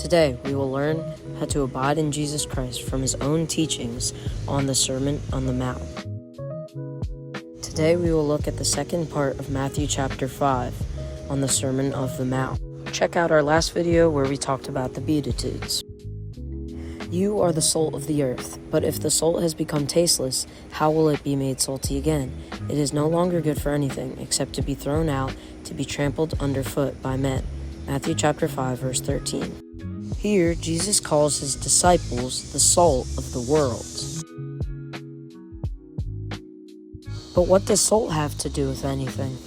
Today, we will learn how to abide in Jesus Christ from his own teachings on the Sermon on the Mount. Today, we will look at the second part of Matthew chapter 5 on the Sermon of the Mount. Check out our last video where we talked about the Beatitudes. You are the salt of the earth, but if the salt has become tasteless, how will it be made salty again? It is no longer good for anything except to be thrown out, to be trampled underfoot by men. Matthew chapter 5, verse 13. Here, Jesus calls his disciples the salt of the world. But what does salt have to do with anything?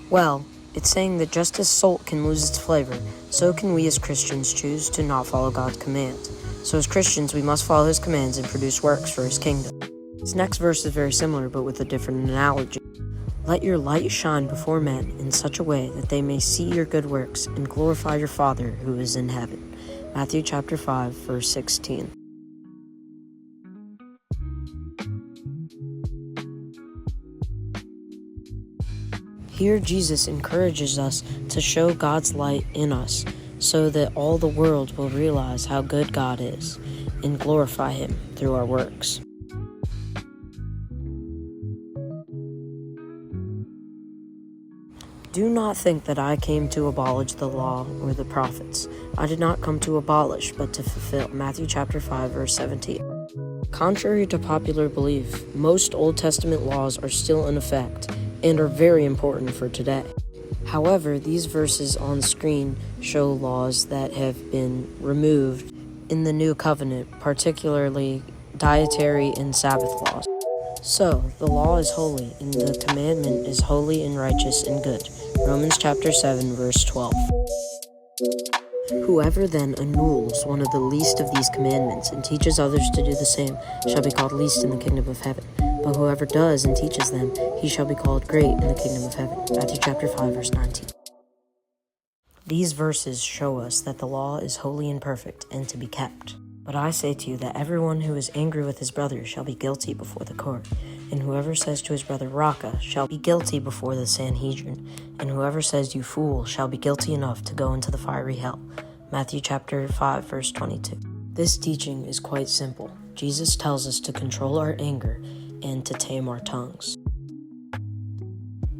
Well, it's saying that just as salt can lose its flavor, so can we as Christians choose to not follow God's commands. So as Christians, we must follow his commands and produce works for his kingdom. This next verse is very similar, but with a different analogy. Let your light shine before men in such a way that they may see your good works and glorify your Father who is in heaven. Matthew chapter 5, verse 16. Here, Jesus encourages us to show God's light in us so that all the world will realize how good God is and glorify him through our works. Do not think that I came to abolish the law or the prophets. I did not come to abolish, but to fulfill. Matthew chapter 5, verse 17. Contrary to popular belief, most Old Testament laws are still in effect and are very important for today. However, these verses on screen show laws that have been removed in the New Covenant, particularly dietary and Sabbath laws. So, the law is holy, and the commandment is holy and righteous and good. Romans chapter 7, verse 12. Whoever then annuls one of the least of these commandments and teaches others to do the same shall be called least in the kingdom of heaven. But whoever does and teaches them, he shall be called great in the kingdom of heaven. Matthew chapter 5, verse 19. These verses show us that the law is holy and perfect and to be kept. But I say to you that everyone who is angry with his brother shall be guilty before the court. And whoever says to his brother, Raca, shall be guilty before the Sanhedrin. And whoever says, you fool, shall be guilty enough to go into the fiery hell. Matthew chapter 5, verse 22. This teaching is quite simple. Jesus tells us to control our anger and to tame our tongues.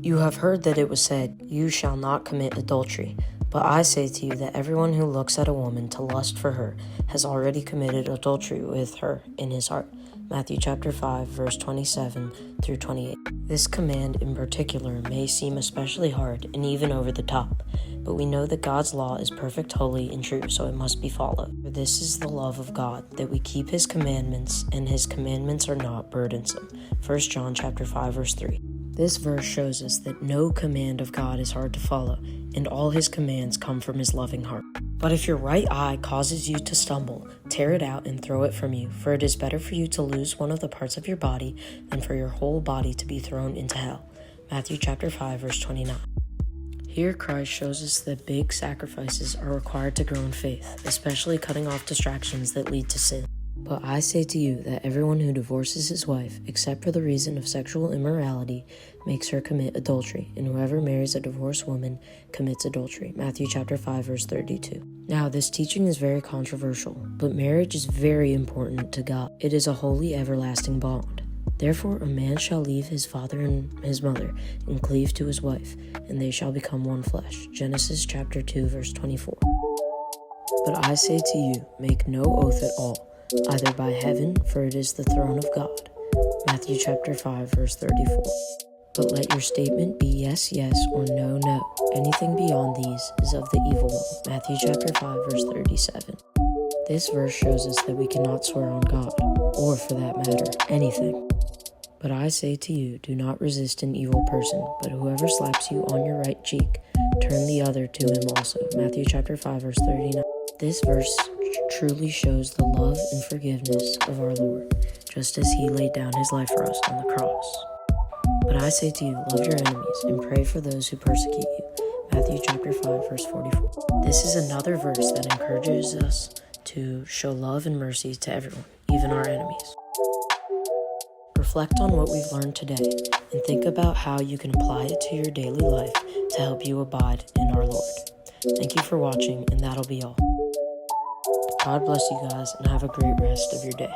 You have heard that it was said, you shall not commit adultery. But I say to you that everyone who looks at a woman to lust for her has already committed adultery with her in his heart. Matthew chapter 5, verse 27 through 28. This command in particular may seem especially hard and even over the top, but we know that God's law is perfect, holy, and true, so it must be followed. For this is the love of God, that we keep his commandments, and his commandments are not burdensome. 1 John chapter 5, verse 3. This verse shows us that no command of God is hard to follow, and all his commands come from his loving heart. But if your right eye causes you to stumble, tear it out and throw it from you, for it is better for you to lose one of the parts of your body than for your whole body to be thrown into hell. Matthew chapter 5, verse 29. Here Christ shows us that big sacrifices are required to grow in faith, especially cutting off distractions that lead to sin. But I say to you that everyone who divorces his wife, except for the reason of sexual immorality, makes her commit adultery, and whoever marries a divorced woman commits adultery. Matthew chapter 5, verse 32. Now, this teaching is very controversial, but marriage is very important to God. It is a holy, everlasting bond. Therefore, a man shall leave his father and his mother, and cleave to his wife, and they shall become one flesh. Genesis chapter 2, verse 24. But I say to you, make no oath at all, either by heaven, for it is the throne of God. Matthew chapter 5, verse 34. But let your statement be yes, yes, or no, no. Anything beyond these is of the evil one. Matthew chapter 5, verse 37. This verse shows us that we cannot swear on God, or for that matter, anything. But I say to you, do not resist an evil person, but whoever slaps you on your right cheek, turn the other to him also. Matthew chapter 5, verse 39. This verse truly shows the love and forgiveness of our Lord, just as he laid down his life for us on the cross. But I say to you, love your enemies and pray for those who persecute you. Matthew chapter 5, verse 44. This is another verse that encourages us to show love and mercy to everyone, even our enemies. Reflect on what we've learned today and think about how you can apply it to your daily life to help you abide in our Lord. Thank you for watching, and that'll be all. God bless you guys, and have a great rest of your day.